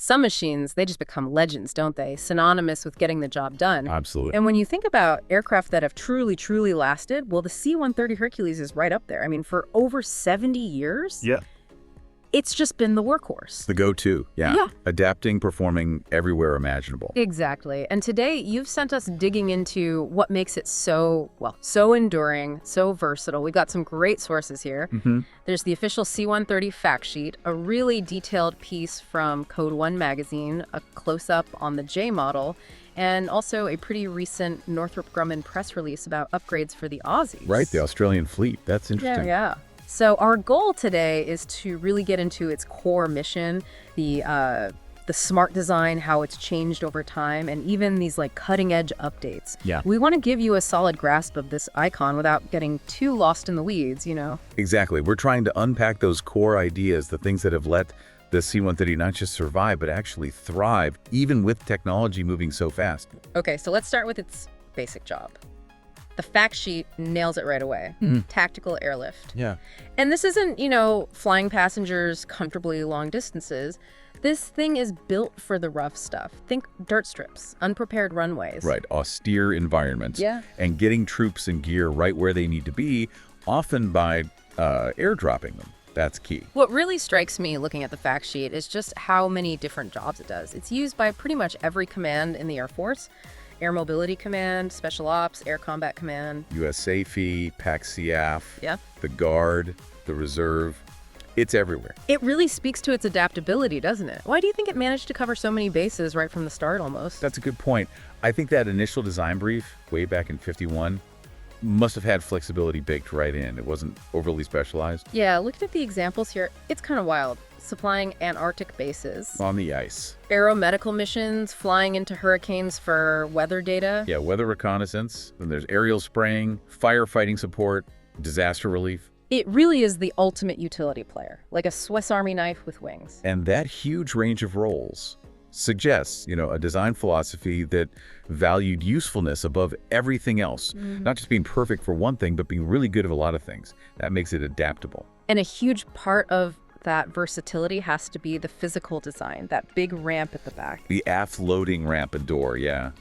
Some machines, they just become legends, don't they? Synonymous with getting the job done. Absolutely. And when you think about aircraft that have truly, truly lasted, well, the C-130 Hercules is right up there. I mean, for over 70 years, Yeah. it's just been the workhorse. The go-to, yeah. Yeah. Adapting, performing everywhere imaginable. Exactly. And today, you've sent us digging into what makes it so enduring, so versatile. We've got some great sources here. There's the official C-130 fact sheet, a really detailed piece from Code 1 magazine, a close-up on the J model, and also a pretty recent Northrop Grumman press release about upgrades for the Aussies. Right, the Australian fleet. That's interesting. Yeah. So our goal today is to really get into its core mission, the smart design, how it's changed over time, and even these like cutting edge updates. Yeah. We want to give you a solid grasp of this icon without getting too lost in the weeds, you know. Exactly. We're trying to unpack those core ideas, the things that have let the C-130 not just survive, but actually thrive, even with technology moving so fast. Okay, so let's start with its basic job. The fact sheet nails it right away. Tactical airlift. Yeah. And this isn't, flying passengers comfortably long distances. This thing is built for the rough stuff. Think dirt strips, unprepared runways. Right, austere environments. Yeah. And getting troops and gear right where they need to be, often by airdropping them. That's key. What really strikes me looking at the fact sheet is just how many different jobs it does. It's used by pretty much every command in the Air Force. Air Mobility Command, Special Ops, Air Combat Command. US SAFE, PAC-CAF, Yeah. the Guard, the Reserve. It's everywhere. It really speaks to its adaptability, doesn't it? Why do you think it managed to cover so many bases right from the start almost? That's a good point. I think that initial design brief, way back in '51, must have had flexibility baked right in. It wasn't overly specialized. Yeah, looking at the examples here, it's kind of wild. Supplying Antarctic bases, On the ice. aeromedical missions, flying into hurricanes for weather data. Yeah, weather reconnaissance. Then there's aerial spraying, firefighting support, disaster relief. It really is the ultimate utility player, like a Swiss Army knife with wings. And that huge range of roles suggests, a design philosophy that valued usefulness above everything else. Not just being perfect for one thing, but being really good at a lot of things. That makes it adaptable. And a huge part of that versatility has to be the physical design, that big ramp at the back. The aft loading ramp and door, yeah.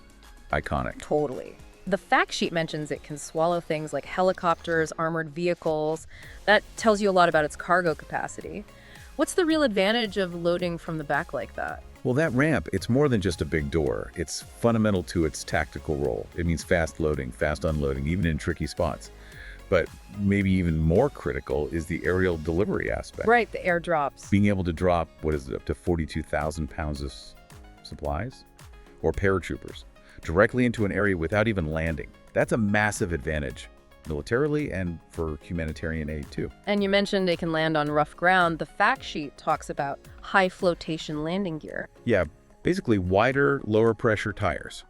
Iconic. Totally. The fact sheet mentions it can swallow things like helicopters, armored vehicles. That tells you a lot about its cargo capacity. What's the real advantage of loading from the back like that? Well, that ramp, it's more than just a big door. It's fundamental to its tactical role. It means fast loading, fast unloading, even in tricky spots. But maybe even more critical is the aerial delivery aspect. Right, the airdrops. Being able to drop, up to 42,000 pounds of supplies or paratroopers directly into an area without even landing. That's a massive advantage, militarily and for humanitarian aid too. And you mentioned it can land on rough ground. The fact sheet talks about high flotation landing gear. Yeah, basically wider, lower pressure tires.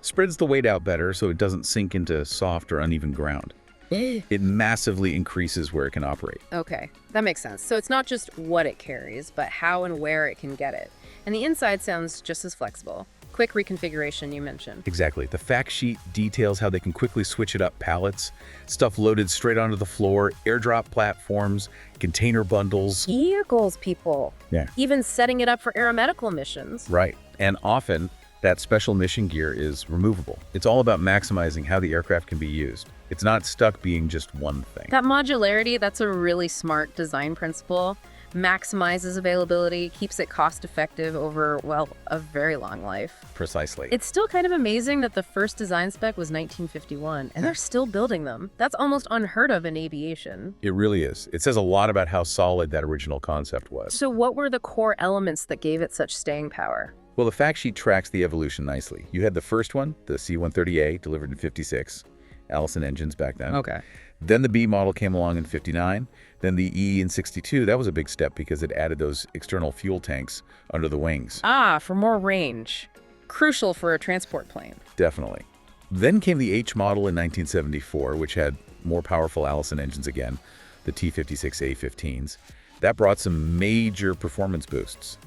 Spreads the weight out better so it doesn't sink into soft or uneven ground. It massively increases where it can operate. Okay, that makes sense. So it's not just what it carries, but how and where it can get it. And the inside sounds just as flexible. Quick reconfiguration you mentioned. Exactly. The fact sheet details how they can quickly switch it up pallets, stuff loaded straight onto the floor, airdrop platforms, container bundles. Vehicles, people. Yeah. Even setting it up for aeromedical missions. Right. And often, that special mission gear is removable. It's all about maximizing how the aircraft can be used. It's not stuck being just one thing. That modularity, that's a really smart design principle. Maximizes availability, keeps it cost-effective over, a very long life. Precisely. It's still kind of amazing that the first design spec was 1951, and they're still building them. That's almost unheard of in aviation. It really is. It says a lot about how solid that original concept was. So what were the core elements that gave it such staying power? Well, the fact sheet tracks the evolution nicely. You had the first one, the C-130A, delivered in '56. Allison engines back then. Okay. Then the B model came along in '59. Then the E in '62. That was a big step because it added those external fuel tanks under the wings. For more range. Crucial for a transport plane. Definitely. Then came the H model in 1974, which had more powerful Allison engines again, the T56A15s. That brought some major performance boosts.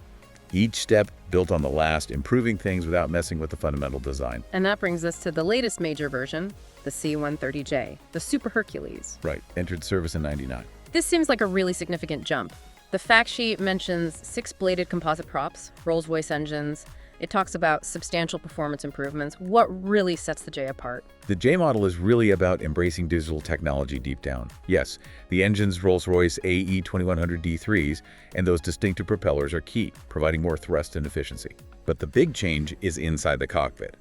Each step built on the last, improving things without messing with the fundamental design. And that brings us to the latest major version, the C-130J, the Super Hercules. Right, entered service in '99. This seems like a really significant jump. The fact sheet mentions 6-bladed composite props, Rolls-Royce engines. It talks about substantial performance improvements. What really sets the J apart? The J model is really about embracing digital technology deep down. Yes, the engine's Rolls-Royce AE 2100 D3s and those distinctive propellers are key, providing more thrust and efficiency. But the big change is inside the cockpit.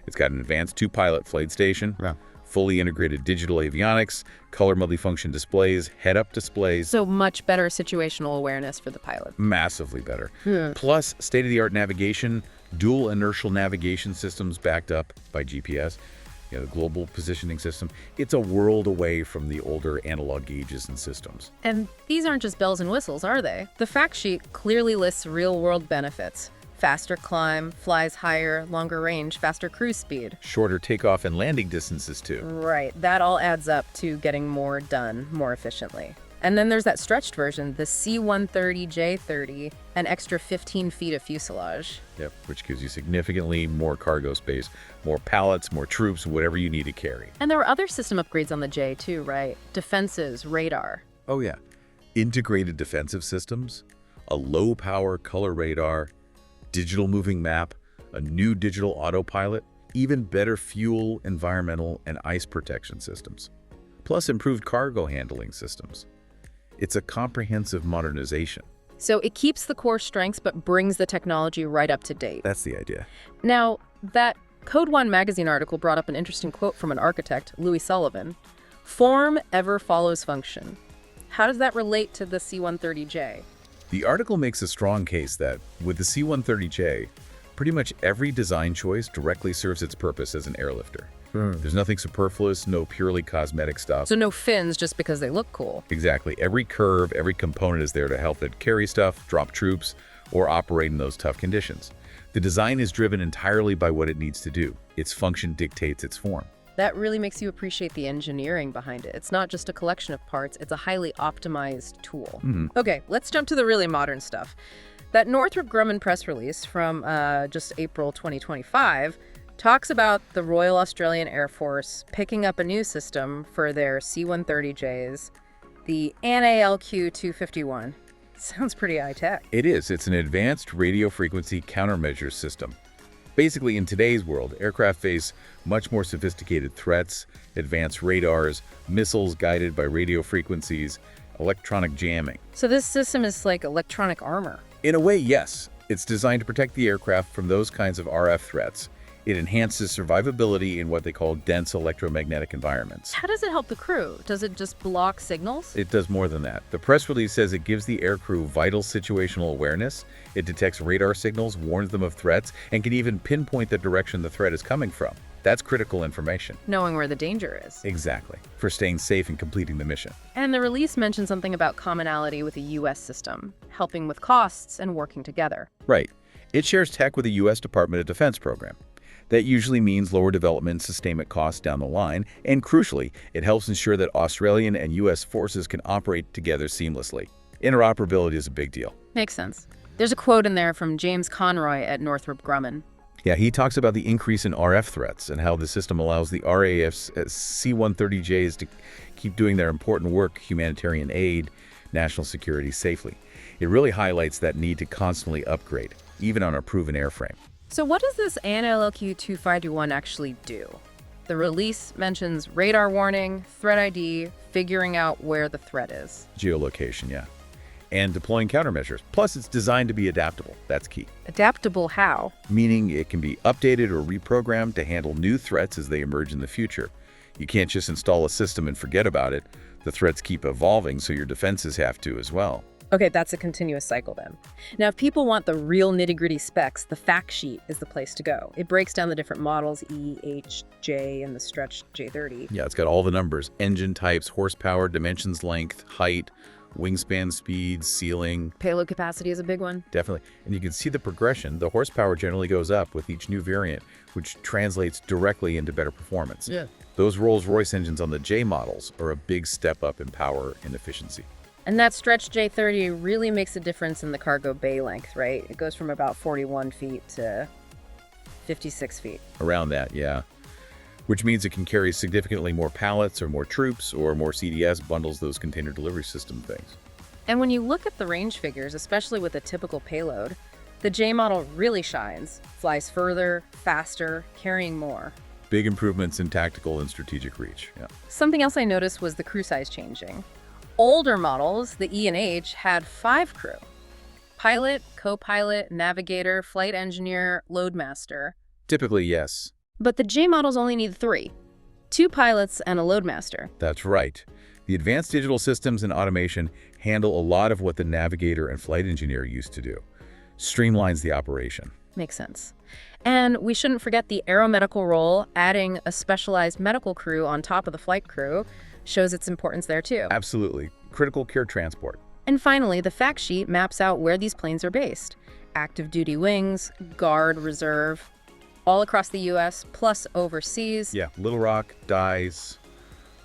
It's got an advanced 2-pilot flight station, fully integrated digital avionics, color multifunction displays, head-up displays. So much better situational awareness for the pilot. Massively better. Plus, state-of-the-art navigation, dual inertial navigation systems backed up by GPS, the global positioning system. It's a world away from the older analog gauges and systems. And these aren't just bells and whistles, are they? The fact sheet clearly lists real-world benefits. Faster climb, flies higher, longer range, faster cruise speed. Shorter takeoff and landing distances, too. Right. That all adds up to getting more done more efficiently. And then there's that stretched version, the C-130J, an extra 15 feet of fuselage. Yep, which gives you significantly more cargo space, more pallets, more troops, whatever you need to carry. And there were other system upgrades on the J, too, right? Defenses, radar. Oh, yeah. Integrated defensive systems, a low-power color radar, digital moving map, a new digital autopilot, even better fuel, environmental, and ice protection systems, plus improved cargo handling systems. It's a comprehensive modernization. So it keeps the core strengths but brings the technology right up to date. That's the idea. Now, that Code One magazine article brought up an interesting quote from an architect, Louis Sullivan. Form ever follows function. How does that relate to the C-130J? The article makes a strong case that, with the C-130J, pretty much every design choice directly serves its purpose as an airlifter. There's nothing superfluous, no purely cosmetic stuff. So no fins just because they look cool. Exactly. Every curve, every component is there to help it carry stuff, drop troops, or operate in those tough conditions. The design is driven entirely by what it needs to do. Its function dictates its form. That really makes you appreciate the engineering behind it. It's not just a collection of parts, it's a highly optimized tool. Okay, let's jump to the really modern stuff. That Northrop Grumman press release from just April 2025 talks about the Royal Australian Air Force picking up a new system for their C-130Js, the ANALQ-251. Sounds pretty high-tech. It is. It's an advanced radio frequency countermeasure system. Basically, in today's world, aircraft face much more sophisticated threats, advanced radars, missiles guided by radio frequencies, electronic jamming. So this system is like electronic armor. In a way, yes. It's designed to protect the aircraft from those kinds of RF threats. It enhances survivability in what they call dense electromagnetic environments. How does it help the crew? Does it just block signals? It does more than that. The press release says it gives the aircrew vital situational awareness. It detects radar signals, warns them of threats, and can even pinpoint the direction the threat is coming from. That's critical information. Knowing where the danger is. Exactly. For staying safe and completing the mission. And the release mentioned something about commonality with a U.S. system, helping with costs and working together. Right. It shares tech with the U.S. Department of Defense program. That usually means lower development and sustainment costs down the line, and crucially, it helps ensure that Australian and U.S. forces can operate together seamlessly. Interoperability is a big deal. Makes sense. There's a quote in there from James Conroy at Northrop Grumman. Yeah, he talks about the increase in RF threats and how the system allows the RAF's C-130Js to keep doing their important work, humanitarian aid, national security safely. It really highlights that need to constantly upgrade, even on a proven airframe. So what does this ANLQ-251 actually do? The release mentions radar warning, threat ID, figuring out where the threat is. Geolocation, yeah. And deploying countermeasures. Plus, it's designed to be adaptable. That's key. Adaptable how? Meaning it can be updated or reprogrammed to handle new threats as they emerge in the future. You can't just install a system and forget about it. The threats keep evolving, so your defenses have to as well. Okay, that's a continuous cycle then. Now, if people want the real nitty-gritty specs, the fact sheet is the place to go. It breaks down the different models, E, H, J, and the stretched J30. Yeah, it's got all the numbers. Engine types, horsepower, dimensions, length, height, wingspan speed, ceiling. Payload capacity is a big one. Definitely. And you can see the progression. The horsepower generally goes up with each new variant, which translates directly into better performance. Yeah. Those Rolls-Royce engines on the J models are a big step up in power and efficiency. And that stretched J30 really makes a difference in the cargo bay length, right? It goes from about 41 feet to 56 feet. Around that, yeah. Which means it can carry significantly more pallets or more troops or more CDS bundles, those container delivery system things. And when you look at the range figures, especially with a typical payload, the J model really shines, flies further, faster, carrying more. Big improvements in tactical and strategic reach. Yeah. Something else I noticed was the crew size changing. Older models, the E and H, had 5 crew. Pilot, co-pilot, navigator, flight engineer, loadmaster. Typically, yes. But the J models only need 3. 2 pilots and a loadmaster. That's right. The advanced digital systems and automation handle a lot of what the navigator and flight engineer used to do. Streamlines the operation. Makes sense. And we shouldn't forget the aeromedical role. Adding a specialized medical crew on top of the flight crew shows its importance there too. Absolutely. Critical care transport. And finally, the fact sheet maps out where these planes are based. Active duty wings, Guard, Reserve, all across the U.S., plus overseas. Yeah, Little Rock, Dies,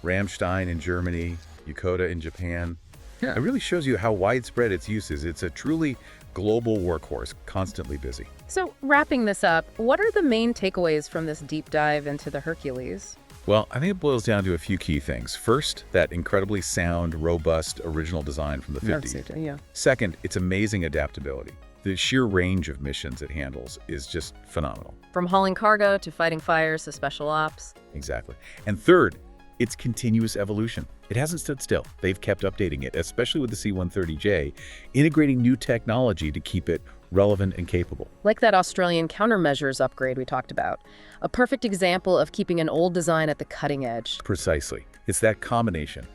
Ramstein in Germany, Yokota in Japan. Yeah, it really shows you how widespread its use is. It's a truly global workhorse, constantly busy. So wrapping this up, what are the main takeaways from this deep dive into the Hercules? Well, I think it boils down to a few key things. First, that incredibly sound, robust, original design from the 50s. Yeah. Second, its amazing adaptability. The sheer range of missions it handles is just phenomenal. From hauling cargo to fighting fires to special ops. Exactly. And third, its continuous evolution. It hasn't stood still. They've kept updating it, especially with the C-130J, integrating new technology to keep it relevant and capable. Like that Australian countermeasures upgrade we talked about. A perfect example of keeping an old design at the cutting edge. Precisely. It's that combination.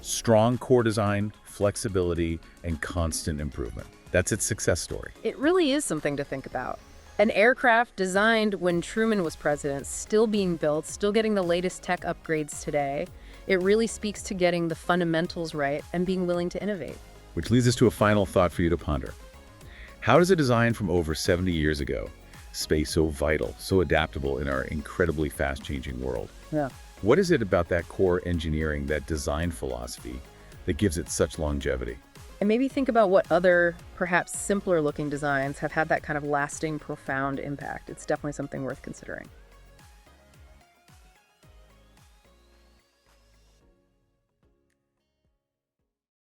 Strong core design, flexibility, and constant improvement. That's its success story. It really is something to think about. An aircraft designed when Truman was president, still being built, still getting the latest tech upgrades today. It really speaks to getting the fundamentals right and being willing to innovate. Which leads us to a final thought for you to ponder. How does a design from over 70 years ago stay so vital, so adaptable in our incredibly fast-changing world? Yeah. What is it about that core engineering, that design philosophy, that gives it such longevity? And maybe think about what other, perhaps simpler looking designs have had that kind of lasting, profound impact. It's definitely something worth considering.